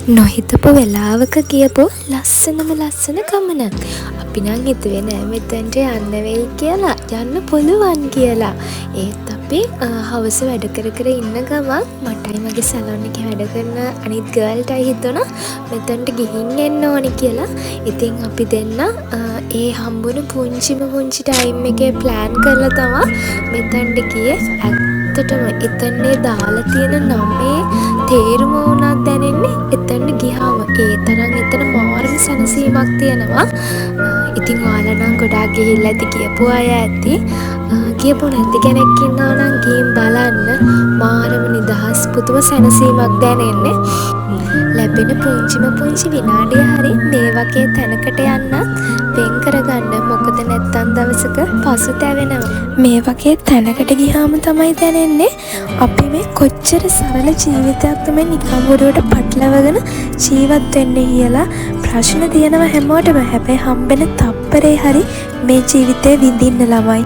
නොහිතපු වෙලාවක කියපු ලස්සනම ලස්සන ගමනක්. අපි නම් හිතුවේ නෑ මෙතනට යන්න වෙයි කියලා. යන්න පුළුවන් කියලා. ඒත් අපි හවස වැඩ කර කර ඉන්න ගමන් මටයි මගේ සැලොන් එකේ වැඩ කරන අනිත් ගර්ල්ටයි හිතුණා මෙතනට ගිහින් එන්න ඕනි කියලා. ඉතින් අපි දෙන්න ඒ හම්බුණු පුංචි ටයිම් එකේ ප්ලෑන් කරලා තමයි මෙතනට ගියේ. ඇත්තටම එතනේ දාලා තියෙන නමේ තේරුම වුණත් දැනෙන්නේ එතනට ගියාම. ඒ තරම් එතන මාරම සැනසීමක් තියෙනවා. ඉතින් ඔයාලා නම් ගොඩාක් ගිහිල්ලා ඇති කියපු අය ඇති. කියපු නැති කෙනෙක් ඉන්නවා නම් ගිහින් බලන්න. මාරම නිදහස් පුදුම සැනසීමක් දැනෙන්නේ. ලැබෙන පුංචි විනාඩිය හරි මේ වගේ තැනකට යන්නත් වෙන් කරගන්න. මොකද නැත්තම් දවසක පසුතැවෙනවා. මේ වගේ තැනකට ගියාම තමයි දැනෙන්නේ අපි මේ කොච්චර සරල ජීවිතයක්ද මේ නිකම් බොරුවට පටලවගෙන ජීවත් වෙන්නේ කියලා. ප්‍රශ්න තියෙනවා හැමෝටම. හැබැයි හම්බෙන තප්පරේ හරි මේ ජීවිතේ විඳින්න ළමයි.